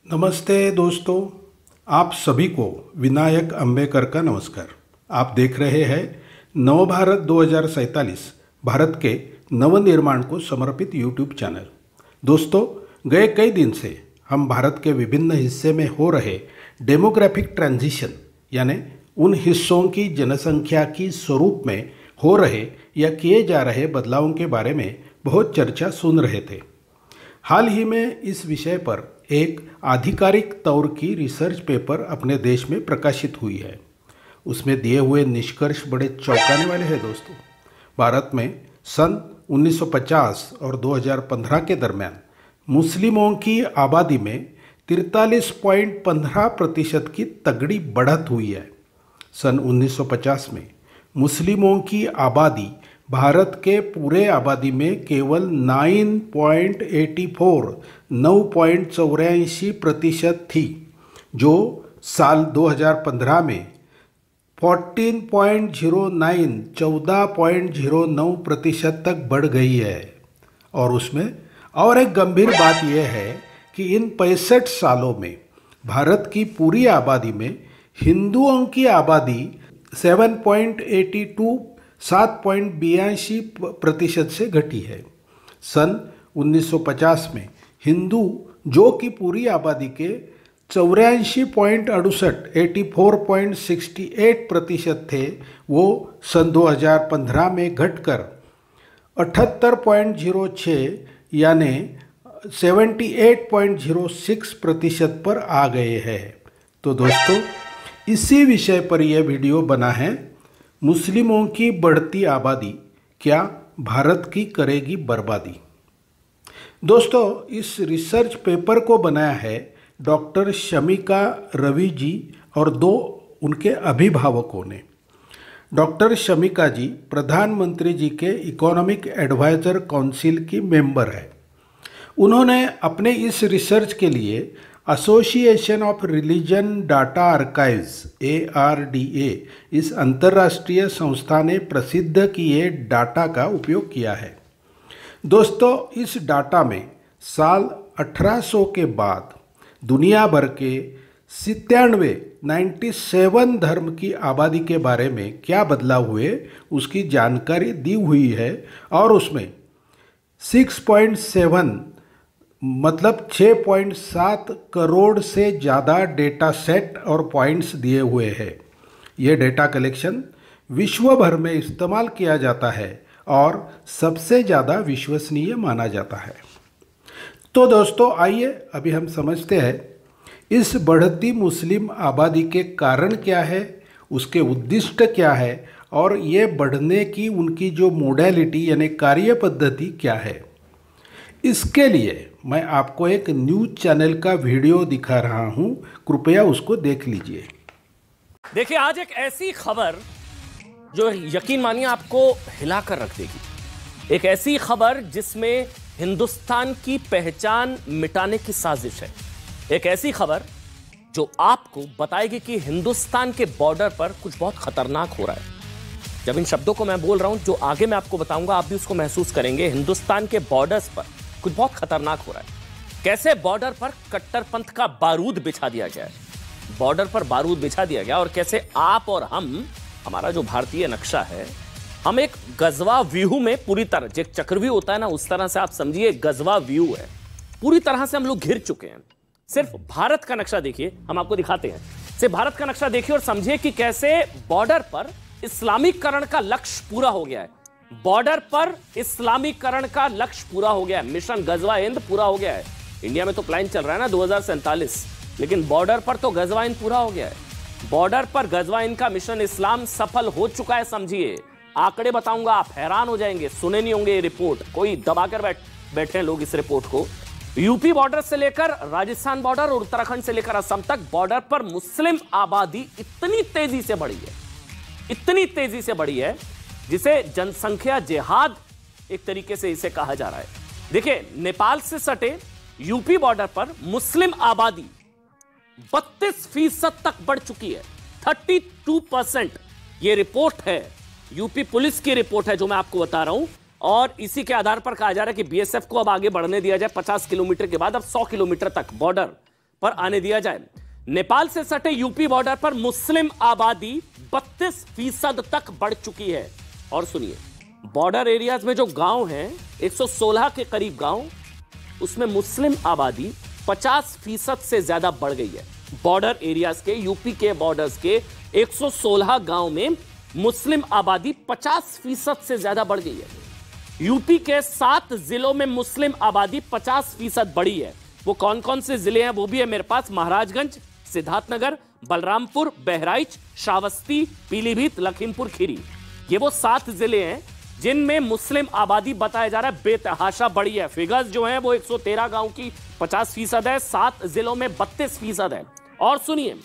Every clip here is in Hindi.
नमस्ते दोस्तों, आप सभी को विनायक अंबेकर का नमस्कार। आप देख रहे हैं नवभारत 2047 भारत के नवनिर्माण को समर्पित यूट्यूब चैनल। दोस्तों, गए कई दिन से हम भारत के विभिन्न हिस्से में हो रहे डेमोग्राफिक ट्रांजिशन यानी उन हिस्सों की जनसंख्या की स्वरूप में हो रहे या किए जा रहे बदलावों के बारे में बहुत चर्चा सुन रहे थे। हाल ही में इस विषय पर एक आधिकारिक तौर की रिसर्च पेपर अपने देश में प्रकाशित हुई है। उसमें दिए हुए निष्कर्ष बड़े चौंकाने वाले हैं दोस्तों। भारत में सन 1950 और 2015 के दरमियान मुस्लिमों की आबादी में 43.15% की तगड़ी बढ़त हुई है। सन 1950 में मुस्लिमों की आबादी भारत के पूरे आबादी में केवल 9.84% थी, जो साल 2015 में 14.09% तक बढ़ गई है। और उसमें और एक गंभीर बात यह है कि इन 65 सालों में भारत की पूरी आबादी में हिंदुओं की आबादी 7.82% से घटी है। सन 1950 में हिंदू, जो कि पूरी आबादी के 84.68% थे, वो सन 2015 में घटकर 78.06 यानी 78.06% पर आ गए हैं। तो दोस्तों, इसी विषय पर यह वीडियो बना है। मुस्लिमों की बढ़ती आबादी क्या भारत की करेगी बर्बादी। दोस्तों, इस रिसर्च पेपर को बनाया है डॉक्टर शमिका रवि जी और दो उनके अभिभावकों ने। डॉक्टर शमिका जी प्रधानमंत्री जी के इकोनॉमिक एडवाइजर काउंसिल की मेंबर है। उन्होंने अपने इस रिसर्च के लिए association of religion data archives ARDA इस अंतर्राष्ट्रीय संस्था ने प्रसिद्ध किए डाटा का उपयोग किया है। दोस्तों, इस डाटा में साल 1800 के बाद दुनिया भर के 97 धर्म की आबादी के बारे में क्या बदलाव हुए उसकी जानकारी दी हुई है। और उसमें 6.7 करोड़ से ज़्यादा डेटा सेट और पॉइंट्स दिए हुए हैं। ये डेटा कलेक्शन विश्व भर में इस्तेमाल किया जाता है और सबसे ज़्यादा विश्वसनीय माना जाता है। तो दोस्तों, आइए अभी हम समझते हैं इस बढ़ती मुस्लिम आबादी के कारण क्या है, उसके उद्दिष्ट क्या है और ये बढ़ने की उनकी जो मोडेलिटी यानी कार्य पद्धति क्या है। इसके लिए मैं आपको एक न्यूज चैनल का वीडियो दिखा रहा हूं, कृपया उसको देख लीजिए। देखिए, आज एक ऐसी खबर जो यकीन मानिए आपको हिलाकर रख देगी। एक ऐसी खबर जिसमें हिंदुस्तान की पहचान मिटाने की साजिश है। एक ऐसी खबर जो आपको बताएगी कि हिंदुस्तान के बॉर्डर पर कुछ बहुत खतरनाक हो रहा है। जब इन शब्दों को मैं बोल रहा हूं, जो आगे मैं आपको बताऊंगा, आप भी उसको महसूस करेंगे। हिंदुस्तान के बॉर्डर्स पर कुछ बहुत खतरनाक हो रहा है। कैसे बॉर्डर पर कट्टरपंथ का बारूद बिछा दिया गया है, बॉर्डर पर बारूद बिछा दिया गया, और कैसे आप और हम, हमारा जो भारतीय नक्शा है, हम एक गजवा व्यू में पूरी तरह, जो एक चक्रव्यूह होता है ना, उस तरह से आप समझिए गजवा व्यू है। पूरी तरह से हम लोग घिर चुके हैं। सिर्फ भारत का नक्शा देखिए, हम आपको दिखाते हैं। सिर्फ भारत का नक्शा देखिए और समझिए कि कैसे बॉर्डर पर इस्लामीकरण का लक्ष्य पूरा हो गया है। बॉर्डर पर इस्लामीकरण का लक्ष्य पूरा हो गया है। मिशन गजवा हिंद पूरा हो गया है। इंडिया में तो प्लान चल रहा है ना 2047, लेकिन बॉर्डर पर तो गजवा हिंद पूरा हो गया है। बॉर्डर पर गजवा हिंद का मिशन इस्लाम सफल हो चुका है। समझिए, आंकड़े बताऊंगा, आप हैरान हो जाएंगे। सुने नहीं होंगे ये रिपोर्ट, कोई दबाकर बैठे हैं लोग इस रिपोर्ट को। यूपी बॉर्डर से लेकर राजस्थान बॉर्डर और उत्तराखंड से लेकर असम तक बॉर्डर पर मुस्लिम आबादी इतनी तेजी से बढ़ी है, इतनी तेजी से बढ़ी है, जिसे जनसंख्या जिहाद एक तरीके से इसे कहा जा रहा है। देखिए, नेपाल से सटे यूपी बॉर्डर पर मुस्लिम आबादी 32% तक बढ़ चुकी है, 32%। ये रिपोर्ट है, यूपी पुलिस की रिपोर्ट है जो मैं आपको बता रहा हूं। और इसी के आधार पर कहा जा रहा है कि बीएसएफ को अब आगे बढ़ने दिया जाए। 50 किलोमीटर के बाद अब 100 किलोमीटर तक बॉर्डर पर आने दिया जाए। नेपाल से सटे यूपी बॉर्डर पर मुस्लिम आबादी 32% तक बढ़ चुकी है। और सुनिए, बॉर्डर एरियाज में जो गांव हैं 116 के करीब गांव, उसमें मुस्लिम आबादी 50% से ज्यादा बढ़ गई है। बॉर्डर एरियाज के, यूपी के बॉर्डर्स के 116 गांव में मुस्लिम आबादी 50% से ज्यादा बढ़ गई है। यूपी के 7 जिलों में मुस्लिम आबादी 50% बढ़ी है। वो कौन कौन से जिले हैं वो भी है मेरे पास। महाराजगंज, सिद्धार्थनगर, बलरामपुर, बहराइच, श्रावस्ती, पीलीभीत, लखीमपुर खीरी, ये वो 7 जिले हैं जिनमें मुस्लिम आबादी बताया जा रहा है बेतहाशा बढ़ी है। फिगर्स जो है वो 113 गांव की 50% है, 7 जिलों में 32% है। और सुनिए,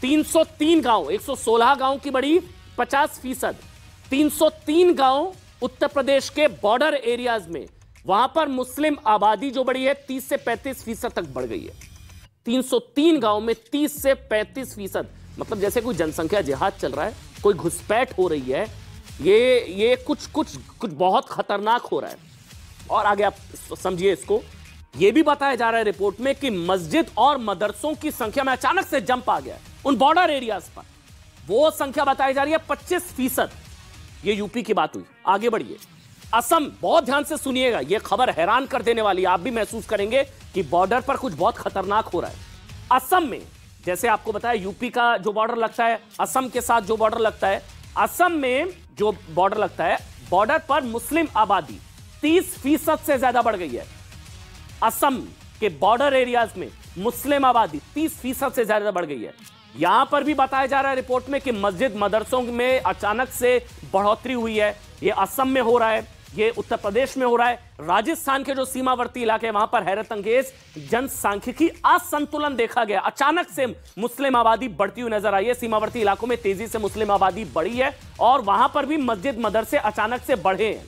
303 गांव, 116 गांव की बढ़ी 50%, 303 गांव उत्तर प्रदेश के बॉर्डर एरियाज में, वहां पर मुस्लिम आबादी जो बढ़ी है 30 से 35% तक बढ़ गई है। 303 गांव में 30 से 35%, मतलब जैसे कोई जनसंख्या जिहाद चल रहा है, कोई घुसपैठ हो रही है, ये कुछ बहुत खतरनाक हो रहा है। और आगे आप समझिए इसको, यह भी बताया जा रहा है रिपोर्ट में कि मस्जिद और मदरसों की संख्या में अचानक से जंप आ गया उन बॉर्डर एरियाज पर। वो संख्या बताई जा रही है 25%। ये यूपी की बात हुई। आगे बढ़िए, असम, बहुत ध्यान से सुनिएगा, यह खबर हैरान कर देने वाली है। आप भी महसूस करेंगे कि बॉर्डर पर कुछ बहुत खतरनाक हो रहा है। असम में, जैसे आपको बताया यूपी का जो बॉर्डर लगता है, असम के साथ जो बॉर्डर लगता है, असम में जो बॉर्डर लगता है, बॉर्डर पर मुस्लिम आबादी 30% से ज्यादा बढ़ गई है। असम के बॉर्डर एरियाज में मुस्लिम आबादी 30% से ज्यादा बढ़ गई है। यहां पर भी बताया जा रहा है रिपोर्ट में कि मस्जिद मदरसों में अचानक से बढ़ोतरी हुई है। यह असम में हो रहा है, यह उत्तर प्रदेश में हो रहा है, राजस्थान के जो सीमावर्ती इलाके हैं वहां पर हैरत अंगेज जनसांख्यिकी असंतुलन देखा गया। अचानक से मुस्लिम आबादी बढ़ती हुई नजर आई है। सीमावर्ती इलाकों में तेजी से मुस्लिम आबादी बढ़ी है और वहां पर भी मस्जिद मदरसे अचानक से बढ़े हैं।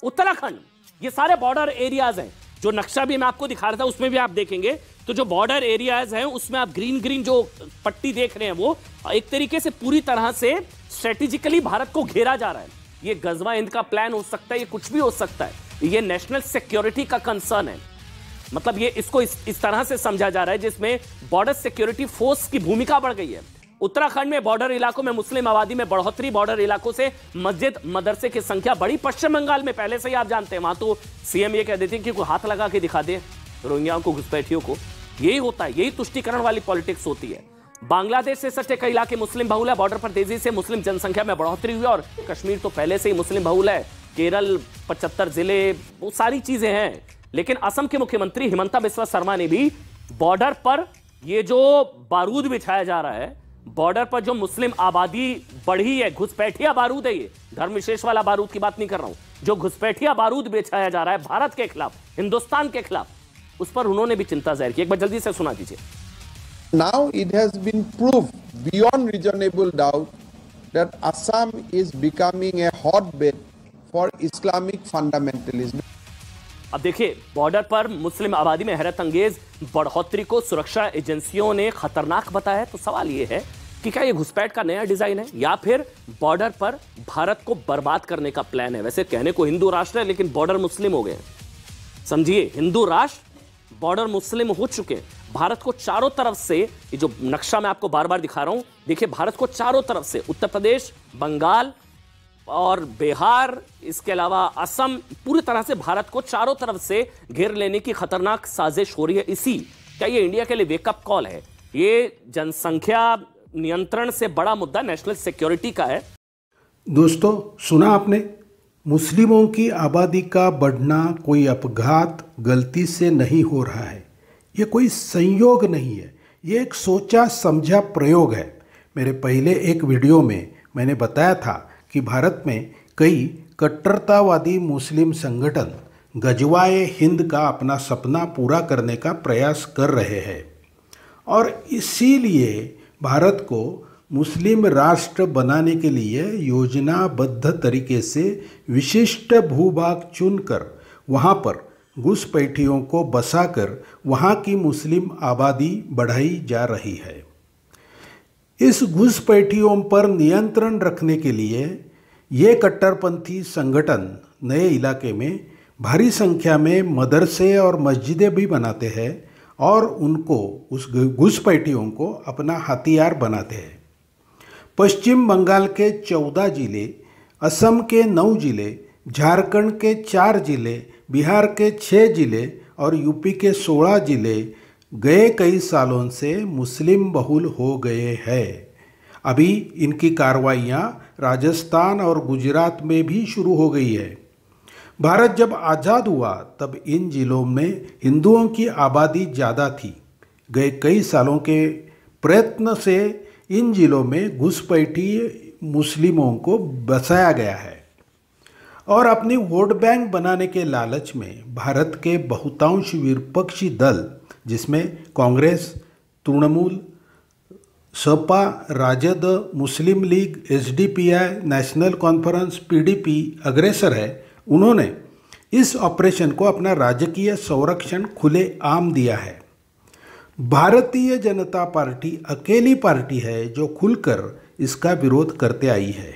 उत्तराखंड, ये सारे बॉर्डर एरियाज हैं। जो नक्शा भी मैं आपको दिखा रहा था उसमें भी आप देखेंगे तो जो बॉर्डर एरियाज हैं उसमें आप ग्रीन जो पट्टी देख रहे हैं वो एक तरीके से पूरी तरह से स्ट्रेटेजिकली भारत को घेरा जा रहा है। ये गजवा हिंद का प्लान हो सकता है, ये कुछ भी हो सकता है। ये नेशनल सिक्योरिटी का कंसर्न है। मतलब ये इसको इस तरह से समझा जा रहा है जिसमें बॉर्डर सिक्योरिटी फोर्स की भूमिका बढ़ गई है। उत्तराखंड में बॉर्डर इलाकों में मुस्लिम आबादी में बढ़ोतरी, बॉर्डर इलाकों से मस्जिद मदरसे की संख्या बढ़ी। पश्चिम बंगाल में पहले से ही आप जानते हैं, वहां तो सीएम ये कह देते हैं कि कोई हाथ लगा के दिखा दे रोहिंग्याओं को, घुसपैठियों को। यही होता है, यही तुष्टीकरण वाली पॉलिटिक्स होती है। बांग्लादेश से सटे कई इलाके मुस्लिम बहुल है। बॉर्डर पर तेजी से मुस्लिम जनसंख्या में बढ़ोतरी हुई और कश्मीर तो पहले से ही मुस्लिम बहुल है। केरल 75 जिले, वो सारी चीजें हैं। लेकिन असम के मुख्यमंत्री हिमंता बिस्वा शर्मा ने भी बॉर्डर पर ये जो बारूद बिछाया जा रहा है, बॉर्डर पर जो मुस्लिम आबादी बढ़ी है, घुसपैठिया बारूद है, ये धर्म विशेष वाला बारूद की बात नहीं कर रहा हूं, जो घुसपैठिया बारूद बिछाया जा रहा है भारत के खिलाफ, हिंदुस्तान के खिलाफ, उस पर उन्होंने भी चिंता जाहिर की। एक बार जल्दी से सुना दीजिए। Now it has been proved beyond reasonable doubt that Assam is becoming a hotbed for Islamic fundamentalism. अब देखिए, बॉर्डर पर मुस्लिम आबादी में हैरत अंगेज बढ़ोतरी को सुरक्षा एजेंसियों ने खतरनाक बताया है। तो सवाल यह है कि क्या यह घुसपैठ का नया डिजाइन है या फिर बॉर्डर पर भारत को बर्बाद करने का प्लान है। वैसे कहने को हिंदू राष्ट्र है लेकिन बॉर्डर मुस्लिम हो गए। समझिए, हिंदू राष्ट्र, बॉर्डर मुस्लिम हो चुके हैं। भारत को चारों तरफ से, ये जो नक्शा मैं आपको बार बार दिखा रहा हूं, देखिए भारत को चारों तरफ से, उत्तर प्रदेश, बंगाल और बिहार, इसके अलावा असम, पूरी तरह से भारत को चारों तरफ से घेर लेने की खतरनाक साजिश हो रही है। क्या ये इंडिया के लिए वेकअप कॉल है? ये जनसंख्या नियंत्रण से बड़ा मुद्दा नेशनल सिक्योरिटी का है। दोस्तों, सुना आपने, मुस्लिमों की आबादी का बढ़ना कोई अपघात, गलती से नहीं हो रहा है। ये कोई संयोग नहीं है, ये एक सोचा समझा प्रयोग है। मेरे पहले एक वीडियो में मैंने बताया था कि भारत में कई कट्टरतावादी मुस्लिम संगठन गजवाए हिंद का अपना सपना पूरा करने का प्रयास कर रहे हैं और इसीलिए भारत को मुस्लिम राष्ट्र बनाने के लिए योजनाबद्ध तरीके से विशिष्ट भूभाग चुनकर वहाँ पर घुसपैठियों को बसाकर वहाँ की मुस्लिम आबादी बढ़ाई जा रही है। इस घुसपैठियों पर नियंत्रण रखने के लिए ये कट्टरपंथी संगठन नए इलाके में भारी संख्या में मदरसे और मस्जिदें भी बनाते हैं और उनको, उस घुसपैठियों को अपना हथियार बनाते हैं। पश्चिम बंगाल के 14 जिले, असम के 9 जिले, झारखंड के 4 जिले, बिहार के 6 जिले और यूपी के 16 जिले गए कई सालों से मुस्लिम बहुल हो गए हैं। अभी इनकी कार्रवाइयाँ राजस्थान और गुजरात में भी शुरू हो गई है। भारत जब आज़ाद हुआ तब इन जिलों में हिंदुओं की आबादी ज़्यादा थी। गए कई सालों के प्रयत्न से इन जिलों में घुसपैठी मुस्लिमों को बसाया गया है और अपनी वोट बैंक बनाने के लालच में भारत के बहुतांश विपक्षी दल, जिसमें कांग्रेस, तृणमूल, सपा, राजद, मुस्लिम लीग, एसडीपीआई, नेशनल कॉन्फ्रेंस, पीडीपी अग्रसर है, उन्होंने इस ऑपरेशन को अपना राजकीय संरक्षण खुलेआम दिया है। भारतीय जनता पार्टी अकेली पार्टी है जो खुलकर इसका विरोध करते आई है।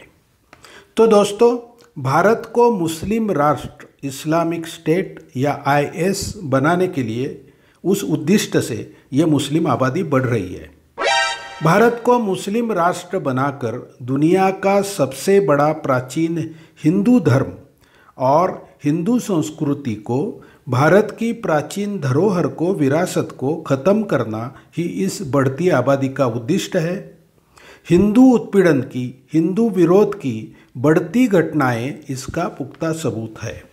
तो दोस्तों, भारत को मुस्लिम राष्ट्र, इस्लामिक स्टेट या आईएस बनाने के लिए उस उद्दिष्ट से ये मुस्लिम आबादी बढ़ रही है। भारत को मुस्लिम राष्ट्र बनाकर दुनिया का सबसे बड़ा प्राचीन हिंदू धर्म और हिंदू संस्कृति को, भारत की प्राचीन धरोहर को, विरासत को खत्म करना ही इस बढ़ती आबादी का उद्दिष्ट है। हिंदू उत्पीड़न की, हिंदू विरोध की बढ़ती घटनाएं इसका पुख्ता सबूत है।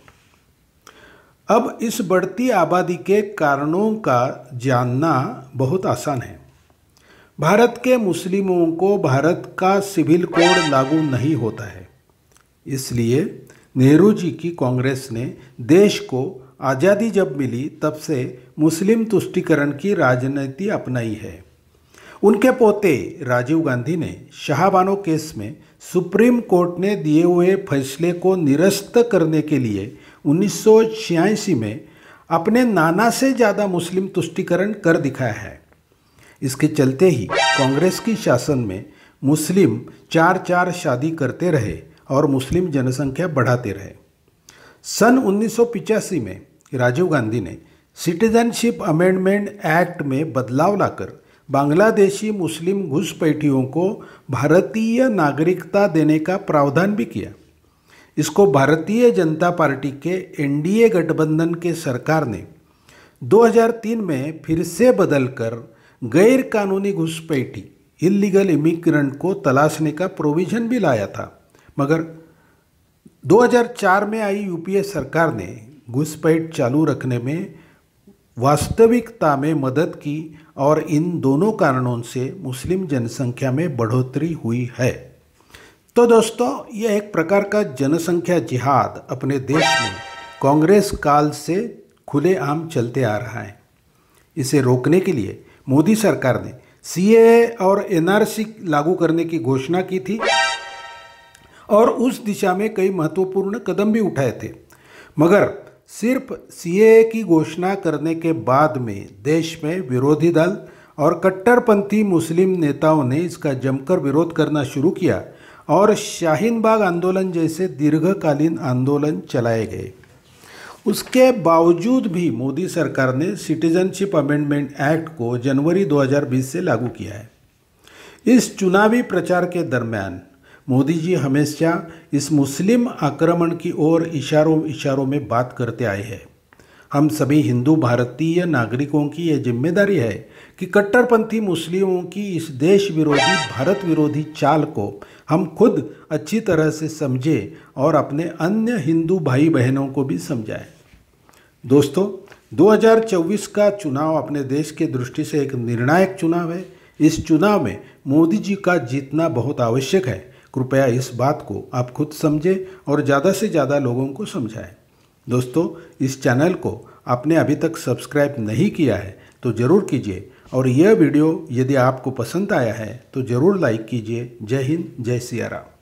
अब इस बढ़ती आबादी के कारणों का जानना बहुत आसान है। भारत के मुस्लिमों को भारत का सिविल कोड लागू नहीं होता है, इसलिए नेहरू जी की कांग्रेस ने देश को आज़ादी जब मिली तब से मुस्लिम तुष्टीकरण की राजनीति अपनाई है। उनके पोते राजीव गांधी ने शाहबानो केस में सुप्रीम कोर्ट ने दिए हुए फैसले को निरस्त करने के लिए 1986 में अपने नाना से ज़्यादा मुस्लिम तुष्टीकरण कर दिखाया है। इसके चलते ही कांग्रेस की शासन में मुस्लिम 4-4 शादी करते रहे और मुस्लिम जनसंख्या बढ़ाते रहे। सन 1985 में राजीव गांधी ने सिटीजनशिप अमेंडमेंट एक्ट में बदलाव लाकर बांग्लादेशी मुस्लिम घुसपैठियों को भारतीय नागरिकता देने का प्रावधान भी किया। इसको भारतीय जनता पार्टी के एनडीए गठबंधन के सरकार ने 2003 में फिर से बदलकर गैर कानूनी घुसपैठी, इलीगल इमिग्रेंट को तलाशने का प्रोविज़न भी लाया था, मगर 2004 में आई यूपीए सरकार ने घुसपैठ चालू रखने में वास्तविकता में मदद की और इन दोनों कारणों से मुस्लिम जनसंख्या में बढ़ोतरी हुई है। तो दोस्तों, यह एक प्रकार का जनसंख्या जिहाद अपने देश में कांग्रेस काल से खुलेआम चलते आ रहा है। इसे रोकने के लिए मोदी सरकार ने सीएए और एनआरसी लागू करने की घोषणा की थी और उस दिशा में कई महत्वपूर्ण कदम भी उठाए थे, मगर सिर्फ सीएए की घोषणा करने के बाद में देश में विरोधी दल और कट्टरपंथी मुस्लिम नेताओं ने इसका जमकर विरोध करना शुरू किया और शाहीन बाग आंदोलन जैसे दीर्घकालीन आंदोलन चलाए गए। उसके बावजूद भी मोदी सरकार ने सिटीजनशिप अमेंडमेंट एक्ट को जनवरी 2020 से लागू किया है। इस चुनावी प्रचार के दरमियान मोदी जी हमेशा इस मुस्लिम आक्रमण की ओर इशारों में बात करते आए हैं। हम सभी हिंदू भारतीय नागरिकों की यह जिम्मेदारी है कि कट्टरपंथी मुस्लिमों की इस देश विरोधी, भारत विरोधी चाल को हम खुद अच्छी तरह से समझें और अपने अन्य हिंदू भाई बहनों को भी समझाएं। दोस्तों, 2024 का चुनाव अपने देश के दृष्टि से एक निर्णायक चुनाव है। इस चुनाव में मोदी जी का जीतना बहुत आवश्यक है। कृपया इस बात को आप खुद समझें और ज़्यादा से ज़्यादा लोगों को समझाएं। दोस्तों, इस चैनल को आपने अभी तक सब्सक्राइब नहीं किया है तो ज़रूर कीजिए और यह वीडियो यदि आपको पसंद आया है तो ज़रूर लाइक कीजिए। जय हिंद, जय सिया राम।